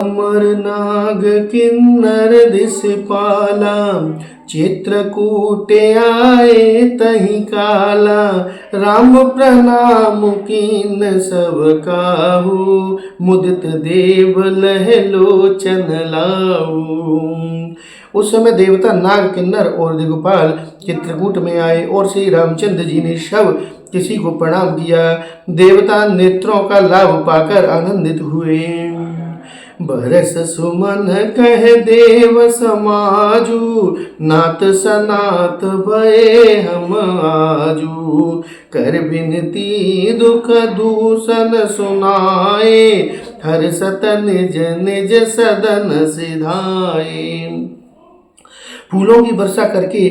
अमर नाग किन्नर दिशपाला, चित्रकूटे आए तहि काला। राम प्रणाम कीन सब काहू, मुदित देव लह लोचन लाऊ। उस समय देवता नाग किन्नर और दिगपाल चित्रकूट में आए और श्री रामचंद्र जी ने सब किसी को प्रणाम किया। देवता नेत्रों का लाभ पाकर आनंदित हुए। बरस सुमन कह देव समाजू, नात सनात भये हम आजू। कर विनती दुख दूषण सुनाए, हर सत निज निज सदन सिधाए। फूलों की वर्षा करके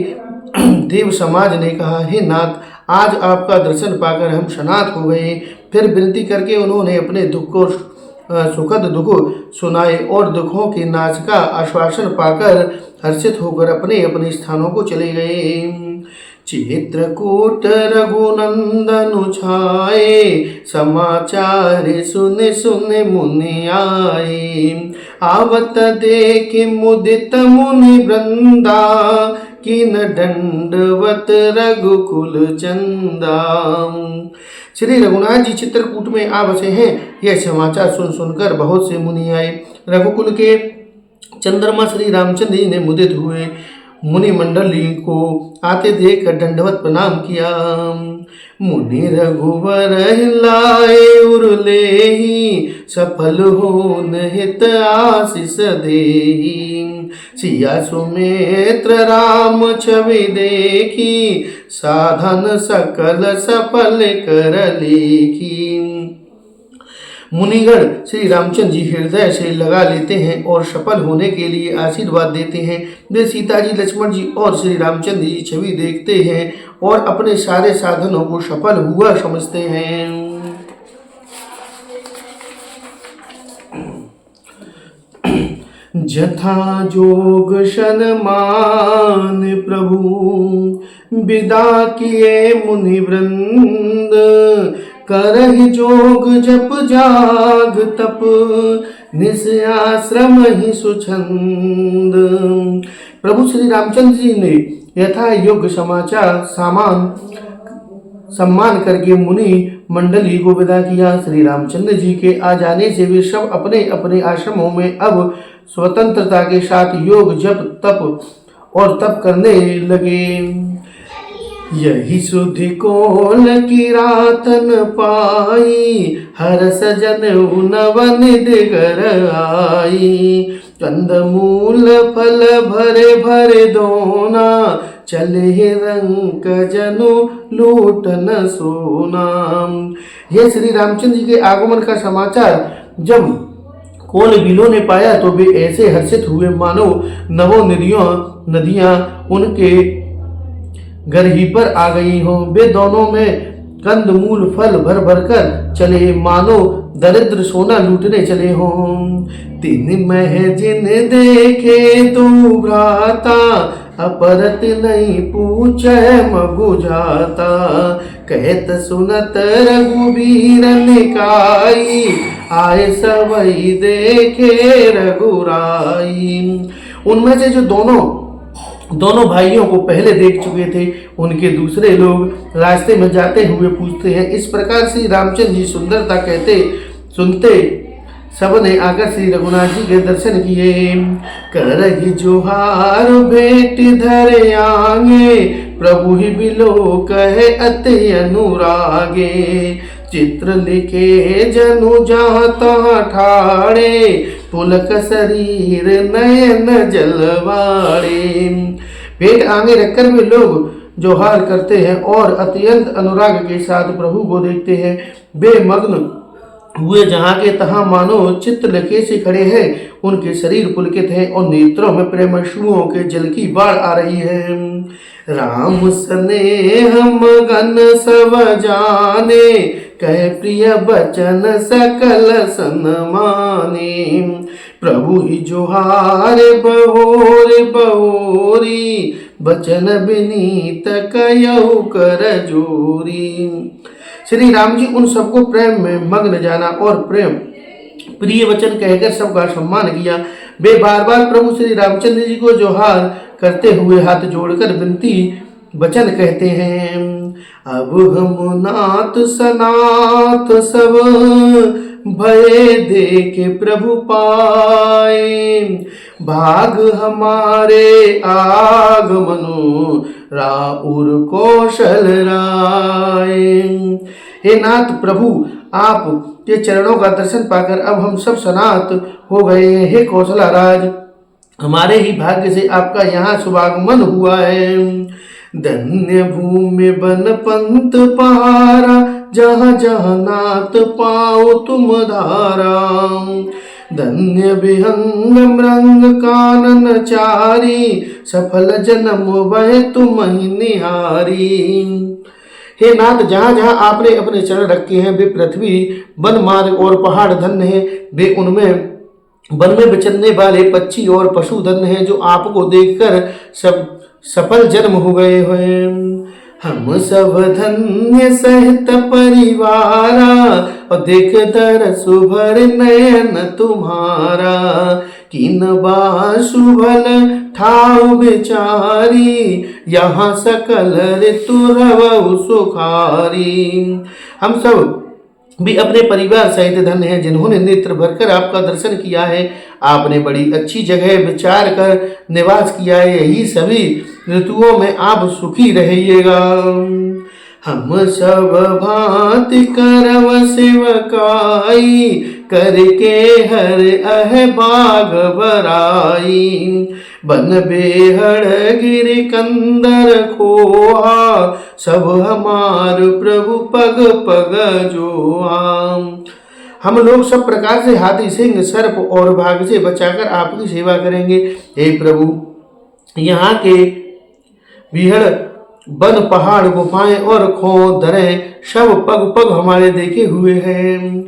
देव समाज ने कहा, हे नाथ, आज आपका दर्शन पाकर हम शनात हो गए। फिर विनती करके उन्होंने अपने दुख को सुखद दुख सुनाए और दुखों के नाश का आश्वासन पाकर हर्षित होकर अपने अपने स्थानों को चले गए। चित्रकूट रघुनंदन छाए, समाचार सुन सुन मुनि आए। आवत देख मुदित मुनि वृंदा, किन दंडवत रघुकुल चंदा। श्री रघुनाथ जी चित्रकूट में आ बसे हैं, यह समाचार सुन सुनकर बहुत से मुनि आए। रघुकुल के चंद्रमा श्री रामचंद्र जी ने मुदित हुए मुनि मंडली को आते देख दंडवत प्रणाम किया। मुनि रघुवर लाए उरलेहि, सफल होन हित आशीष देहि। सिया सुमित्र राम छवि देखी, साधन सकल सफल कर लेखी। मुनिगण श्री रामचंद्र जी हृदय से लगा लेते हैं और सफल होने के लिए आशीर्वाद देते हैं। वे सीता जी, लक्ष्मण जी और श्री रामचंद्र जी छवि देखते हैं और अपने सारे साधनों को सफल हुआ समझते हैं। जथा जोग सन्मान प्रभु, विदा किए मुनि वृंद। करहि जोग जप जाग तप, निस आश्रम ही सुछंद। प्रभु श्री रामचंद्र जी ने यथा योग्य समाचार सम्मान करके मुनि मंडली को विदा किया। श्री रामचंद्र जी के आ जाने से वे सब अपने अपने आश्रमों में अब स्वतंत्रता के साथ योग जप तप और तप करने लगे। यही सुधि कोल की रातन पाई, हर सजन नवन दिगर आई। कंदमूल फल भरे भरे दोना, चले रंग जनु लूटन सोना। यह श्री रामचंद्र जी के आगमन का समाचार जब कोल बिलों ने पाया तो वे ऐसे हर्षित हुए मानो नवों नदियां उनके घर ही पर आ गई हो। वे दोनों में कंदमूल फल भर भर कर चले, मानो दरिद्र सोना लूटने चले हों। तीन मह जिन देखे दो भ्राता, अपरत नहीं पूछे मगु जाता। कहत सुनत रघुबीर निकाई, आए सवई देखे रघुराई। उनमें से जो दोनों भाइयों को पहले देख चुके थे, उनके दूसरे लोग रास्ते में जाते हुए पूछते हैं। इस प्रकार श्री रामचंद्र जी सुंदरता कहते सुनते सबने आकर श्री रघुनाथ जी के दर्शन किए। करहि जोहार भेंट धरे आगे, प्रभु ही बिलो कहे अति अनुरागे। चित्र लिखे जनु जहाँ तहाँ ठाड़े, पुलक शरीर नयन जलवाड़े। पेट आगे रखकर वे लोग जोहार करते हैं और अत्यंत अनुराग के साथ प्रभु को देखते हैं। वे मग्न हुए जहाँ के तहाँ मानो चित्त लखे से खड़े हैं। उनके शरीर पुलकित है और नेत्रों में प्रेमाश्रुओं के जल की बाढ़ आ रही है। राम स्नेह मगन सब जाने, कह प्रिय बचन सकल सन्माने। प्रभु ही जोहार बहोर बहोरी, बचन विनीत कयहु कर जोरी। श्री राम जी उन सबको प्रेम में मग्न जाना और प्रेम प्रिय वचन कहकर सबका सम्मान किया। वे बार बार प्रभु श्री रामचंद्र जी को जोहार करते हुए हाथ जोड़कर विनती वचन कहते हैं। अब हम नाथ सनाथ सब भय देखे प्रभु पाए, भाग हमारे आगमनो राउर कौशल राय। हे नाथ प्रभु, आप के चरणों का दर्शन पाकर अब हम सब सनात हो गए हैं। हे कौशला राज, हमारे ही भाग्य से आपका यहाँ शुभागमन हुआ है। धन्य भूमि बन पंत पहारा, जहाँ जहाँ नाथ पाओ तुम धारा। धन्य विहंग मृंग कानन चारी, सफल जन्म वह तुम ही निहारी। हे नाथ, जहाँ जहाँ आपने अपने चरण रखे हैं वे पृथ्वी, वन, मार्ग और पहाड़ धन्य हैं। वे उनमें वन में विचरने वाले पक्षी और पशु धन्य हैं, जो आपको देखकर सब सफल जन्म हो गए हैं। हम सब धन्य सहित परिवारा, और देख दर सुभर नयन तुम्हारा। किन बाशुभल ठाव बेचारी, यहाँ सकल ऋतु रवौ सुखारी। हम सब भी अपने परिवार सहित धन्य हैं, जिन्होंने नेत्र भरकर आपका दर्शन किया है। आपने बड़ी अच्छी जगह विचार कर निवास किया है, यही सभी ऋतुओं में आप सुखी रहिएगा। हम सब भांति करव सेवकाई, करके हर अह बाग बराई। बन बेहड़ गिर कंदर खोहा, सब हमार प्रभु पग पग जोआ। हम लोग सब प्रकार से हाथी, सिंह, सर्प और भाग से बचाकर आपकी सेवा करेंगे। हे प्रभु, यहाँ के बिहड़, वन, पहाड़, गुफाएं और खो दरें सब पग पग हमारे देखे हुए हैं।